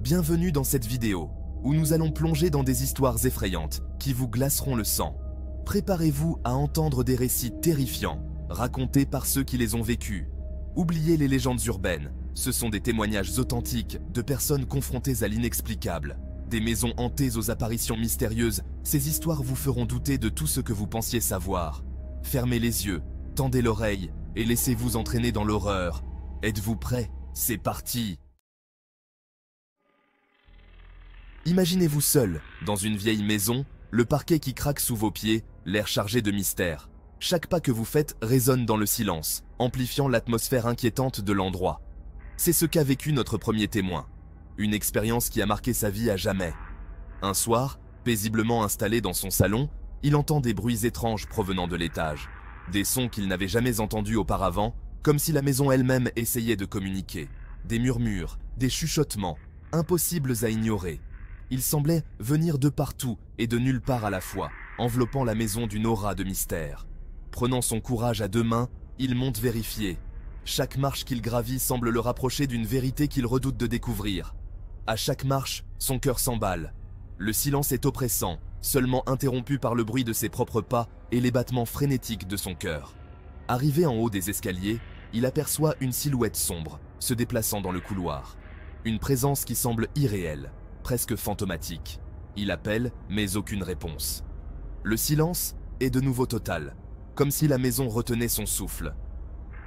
Bienvenue dans cette vidéo, où nous allons plonger dans des histoires effrayantes qui vous glaceront le sang. Préparez-vous à entendre des récits terrifiants, racontés par ceux qui les ont vécus. Oubliez les légendes urbaines, ce sont des témoignages authentiques de personnes confrontées à l'inexplicable. Des maisons hantées aux apparitions mystérieuses, ces histoires vous feront douter de tout ce que vous pensiez savoir. Fermez les yeux, tendez l'oreille et laissez-vous entraîner dans l'horreur. Êtes-vous prêts? C'est parti! Imaginez-vous seul, dans une vieille maison, le parquet qui craque sous vos pieds, l'air chargé de mystère. Chaque pas que vous faites résonne dans le silence, amplifiant l'atmosphère inquiétante de l'endroit. C'est ce qu'a vécu notre premier témoin. Une expérience qui a marqué sa vie à jamais. Un soir, paisiblement installé dans son salon, il entend des bruits étranges provenant de l'étage. Des sons qu'il n'avait jamais entendus auparavant, comme si la maison elle-même essayait de communiquer. Des murmures, des chuchotements, impossibles à ignorer. Ils semblaient venir de partout et de nulle part à la fois, enveloppant la maison d'une aura de mystère. Prenant son courage à deux mains, il monte vérifier. Chaque marche qu'il gravit semble le rapprocher d'une vérité qu'il redoute de découvrir. À chaque marche, son cœur s'emballe. Le silence est oppressant, seulement interrompu par le bruit de ses propres pas et les battements frénétiques de son cœur. Arrivé en haut des escaliers, il aperçoit une silhouette sombre, se déplaçant dans le couloir. Une présence qui semble irréelle, presque fantomatique. Il appelle, mais aucune réponse. Le silence est de nouveau total, comme si la maison retenait son souffle.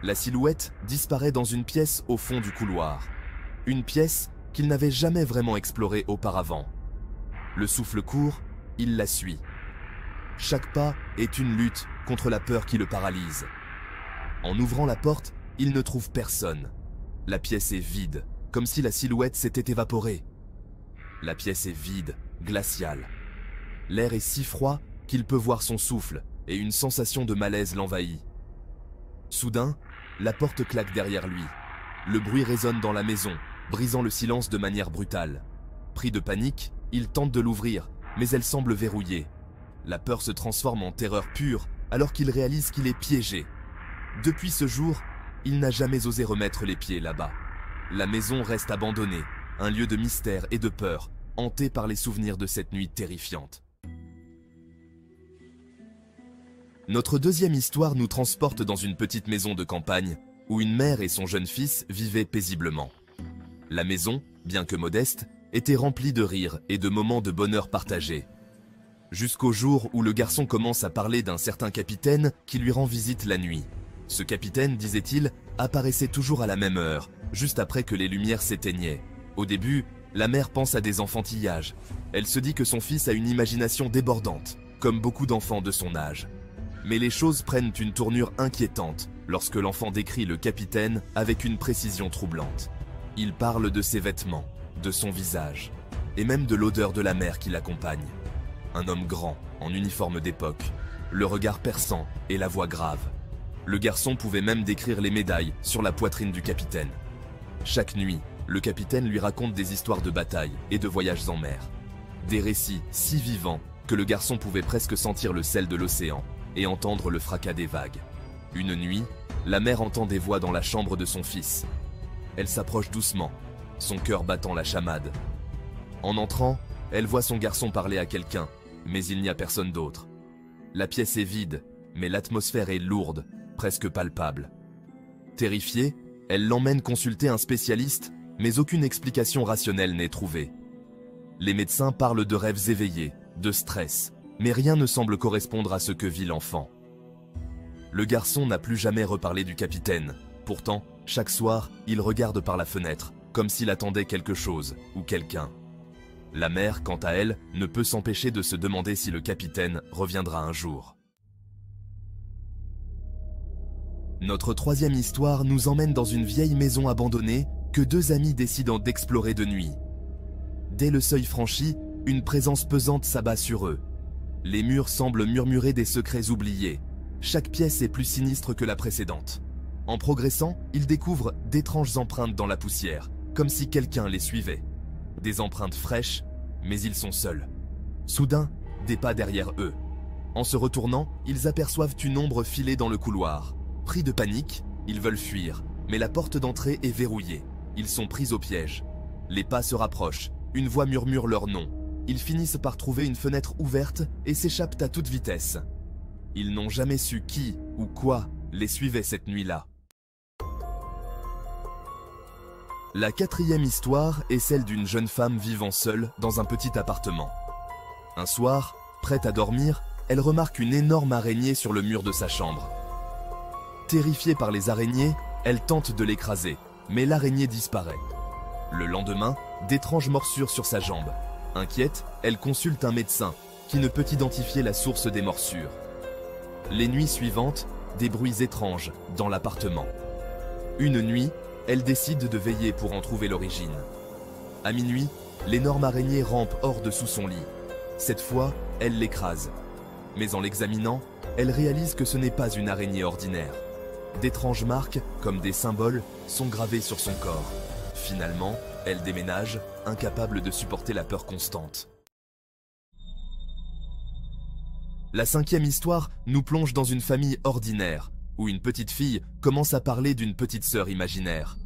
La silhouette disparaît dans une pièce au fond du couloir. Une pièce qu'il n'avait jamais vraiment explorée auparavant. Le souffle court, il la suit. Chaque pas est une lutte contre la peur qui le paralyse. En ouvrant la porte, il ne trouve personne. La pièce est vide, comme si la silhouette s'était évaporée. La pièce est vide, glaciale. L'air est si froid qu'il peut voir son souffle et une sensation de malaise l'envahit. Soudain, la porte claque derrière lui. Le bruit résonne dans la maison, brisant le silence de manière brutale. Pris de panique, il tente de l'ouvrir, mais elle semble verrouillée. La peur se transforme en terreur pure alors qu'il réalise qu'il est piégé. Depuis ce jour, il n'a jamais osé remettre les pieds là-bas. La maison reste abandonnée, un lieu de mystère et de peur, hanté par les souvenirs de cette nuit terrifiante. Notre deuxième histoire nous transporte dans une petite maison de campagne, où une mère et son jeune fils vivaient paisiblement. La maison, bien que modeste, était remplie de rires et de moments de bonheur partagés. Jusqu'au jour où le garçon commence à parler d'un certain capitaine qui lui rend visite la nuit. Ce capitaine, disait-il, apparaissait toujours à la même heure, juste après que les lumières s'éteignaient. Au début, la mère pense à des enfantillages. Elle se dit que son fils a une imagination débordante, comme beaucoup d'enfants de son âge. Mais les choses prennent une tournure inquiétante lorsque l'enfant décrit le capitaine avec une précision troublante. Il parle de ses vêtements, de son visage, et même de l'odeur de la mère qui l'accompagne. Un homme grand, en uniforme d'époque, le regard perçant et la voix grave. Le garçon pouvait même décrire les médailles sur la poitrine du capitaine. Chaque nuit, le capitaine lui raconte des histoires de bataille et de voyages en mer. Des récits si vivants que le garçon pouvait presque sentir le sel de l'océan et entendre le fracas des vagues. Une nuit, la mère entend des voix dans la chambre de son fils. Elle s'approche doucement, son cœur battant la chamade. En entrant, elle voit son garçon parler à quelqu'un, mais il n'y a personne d'autre. La pièce est vide, mais l'atmosphère est lourde, presque palpable. Terrifiée, elle l'emmène consulter un spécialiste, mais aucune explication rationnelle n'est trouvée. Les médecins parlent de rêves éveillés, de stress, mais rien ne semble correspondre à ce que vit l'enfant. Le garçon n'a plus jamais reparlé du capitaine. Pourtant, chaque soir, il regarde par la fenêtre, comme s'il attendait quelque chose ou quelqu'un. La mère, quant à elle, ne peut s'empêcher de se demander si le capitaine reviendra un jour. Notre troisième histoire nous emmène dans une vieille maison abandonnée que deux amis décident d'explorer de nuit. Dès le seuil franchi, une présence pesante s'abat sur eux. Les murs semblent murmurer des secrets oubliés. Chaque pièce est plus sinistre que la précédente. En progressant, ils découvrent d'étranges empreintes dans la poussière, comme si quelqu'un les suivait. Des empreintes fraîches, mais ils sont seuls. Soudain, des pas derrière eux. En se retournant, ils aperçoivent une ombre filer dans le couloir. Pris de panique, ils veulent fuir, mais la porte d'entrée est verrouillée. Ils sont pris au piège. Les pas se rapprochent, une voix murmure leur nom. Ils finissent par trouver une fenêtre ouverte et s'échappent à toute vitesse. Ils n'ont jamais su qui ou quoi les suivait cette nuit-là. La quatrième histoire est celle d'une jeune femme vivant seule dans un petit appartement. Un soir, prête à dormir, elle remarque une énorme araignée sur le mur de sa chambre. Terrifiée par les araignées, elle tente de l'écraser, mais l'araignée disparaît. Le lendemain, d'étranges morsures sur sa jambe. Inquiète, elle consulte un médecin qui ne peut identifier la source des morsures. Les nuits suivantes, des bruits étranges dans l'appartement. Une nuit, elle décide de veiller pour en trouver l'origine. À minuit, l'énorme araignée rampe hors de sous son lit. Cette fois, elle l'écrase. Mais en l'examinant, elle réalise que ce n'est pas une araignée ordinaire. D'étranges marques, comme des symboles, sont gravées sur son corps. Finalement, elle déménage, incapable de supporter la peur constante. La cinquième histoire nous plonge dans une famille ordinaire, où une petite fille commence à parler d'une petite sœur imaginaire.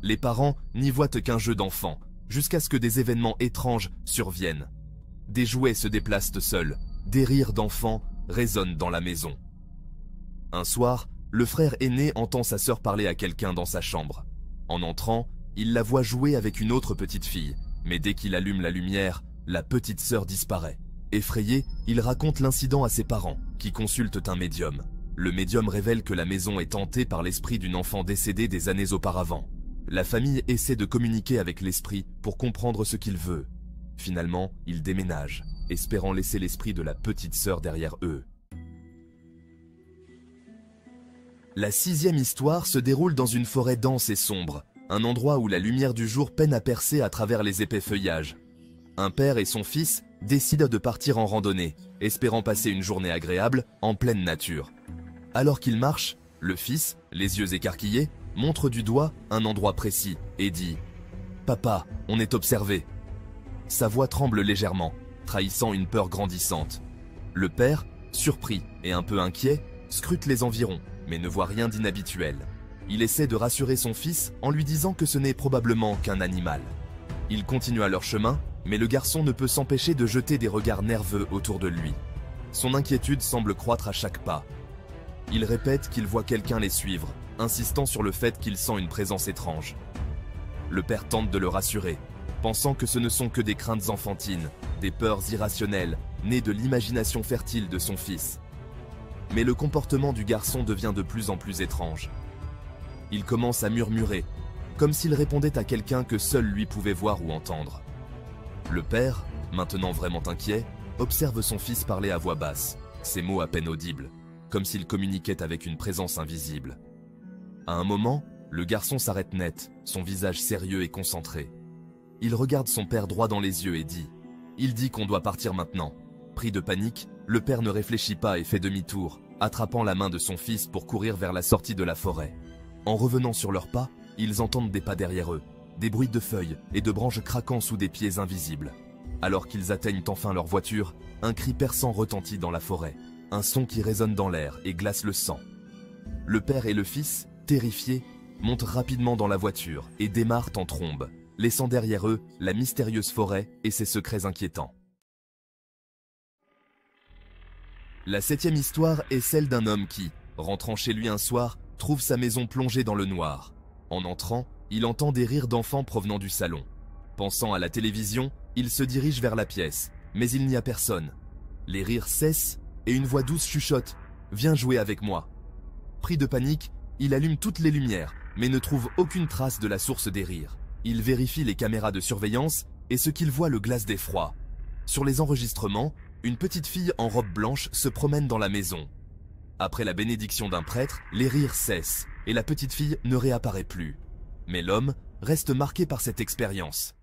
Les parents n'y voient qu'un jeu d'enfant, jusqu'à ce que des événements étranges surviennent. Des jouets se déplacent seuls, des rires d'enfants résonnent dans la maison. Un soir, le frère aîné entend sa sœur parler à quelqu'un dans sa chambre. En entrant, il la voit jouer avec une autre petite fille, mais dès qu'il allume la lumière, la petite sœur disparaît. Effrayé, il raconte l'incident à ses parents, qui consultent un médium. Le médium révèle que la maison est hantée par l'esprit d'une enfant décédée des années auparavant. La famille essaie de communiquer avec l'esprit pour comprendre ce qu'il veut. Finalement, ils déménagent, espérant laisser l'esprit de la petite sœur derrière eux. La sixième histoire se déroule dans une forêt dense et sombre, un endroit où la lumière du jour peine à percer à travers les épais feuillages. Un père et son fils décident de partir en randonnée, espérant passer une journée agréable en pleine nature. Alors qu'ils marchent, le fils, les yeux écarquillés, montre du doigt un endroit précis et dit « Papa, on est observé ». Sa voix tremble légèrement, trahissant une peur grandissante. Le père, surpris et un peu inquiet, scrute les environs, mais ne voit rien d'inhabituel. Il essaie de rassurer son fils en lui disant que ce n'est probablement qu'un animal. Ils continuent à leur chemin, mais le garçon ne peut s'empêcher de jeter des regards nerveux autour de lui. Son inquiétude semble croître à chaque pas. Il répète qu'il voit quelqu'un les suivre, insistant sur le fait qu'il sent une présence étrange. Le père tente de le rassurer, pensant que ce ne sont que des craintes enfantines, des peurs irrationnelles, nées de l'imagination fertile de son fils. Mais le comportement du garçon devient de plus en plus étrange. Il commence à murmurer, comme s'il répondait à quelqu'un que seul lui pouvait voir ou entendre. Le père, maintenant vraiment inquiet, observe son fils parler à voix basse, ses mots à peine audibles, comme s'il communiquait avec une présence invisible. À un moment, le garçon s'arrête net, son visage sérieux et concentré. Il regarde son père droit dans les yeux et dit « Il dit qu'on doit partir maintenant ». Pris de panique, le père ne réfléchit pas et fait demi-tour, attrapant la main de son fils pour courir vers la sortie de la forêt. En revenant sur leurs pas, ils entendent des pas derrière eux, des bruits de feuilles et de branches craquant sous des pieds invisibles. Alors qu'ils atteignent enfin leur voiture, un cri perçant retentit dans la forêt, un son qui résonne dans l'air et glace le sang. Le père et le fils, terrifiés, montent rapidement dans la voiture et démarrent en trombe, laissant derrière eux la mystérieuse forêt et ses secrets inquiétants. La septième histoire est celle d'un homme qui, rentrant chez lui un soir, trouve sa maison plongée dans le noir. En entrant, il entend des rires d'enfants provenant du salon. Pensant à la télévision, il se dirige vers la pièce, mais il n'y a personne. Les rires cessent et une voix douce chuchote « Viens jouer avec moi ». Pris de panique, il allume toutes les lumières, mais ne trouve aucune trace de la source des rires. Il vérifie les caméras de surveillance et ce qu'il voit le glace d'effroi. Sur les enregistrements, une petite fille en robe blanche se promène dans la maison. Après la bénédiction d'un prêtre, les rires cessent et la petite fille ne réapparaît plus. Mais l'homme reste marqué par cette expérience.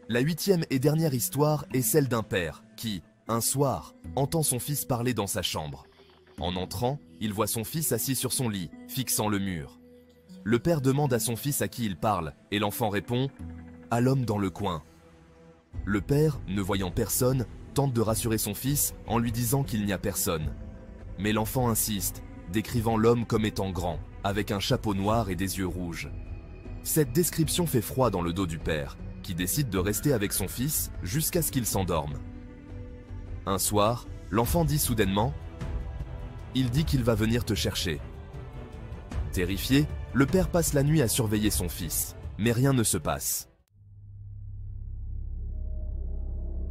La huitième et dernière histoire est celle d'un père qui, un soir, entend son fils parler dans sa chambre. En entrant, il voit son fils assis sur son lit, fixant le mur. Le père demande à son fils à qui il parle et l'enfant répond « À l'homme dans le coin ». Le père, ne voyant personne, tente de rassurer son fils en lui disant qu'il n'y a personne. Mais l'enfant insiste, décrivant l'homme comme étant grand, avec un chapeau noir et des yeux rouges. Cette description fait froid dans le dos du père, qui décide de rester avec son fils jusqu'à ce qu'il s'endorme. Un soir, l'enfant dit soudainement « Il dit qu'il va venir te chercher ». Terrifié, le père passe la nuit à surveiller son fils, mais rien ne se passe.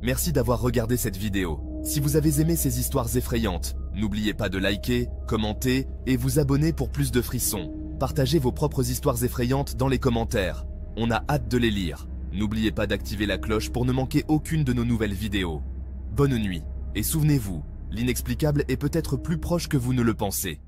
Merci d'avoir regardé cette vidéo. Si vous avez aimé ces histoires effrayantes, n'oubliez pas de liker, commenter et vous abonner pour plus de frissons. Partagez vos propres histoires effrayantes dans les commentaires. On a hâte de les lire. N'oubliez pas d'activer la cloche pour ne manquer aucune de nos nouvelles vidéos. Bonne nuit, et souvenez-vous, l'inexplicable est peut-être plus proche que vous ne le pensez.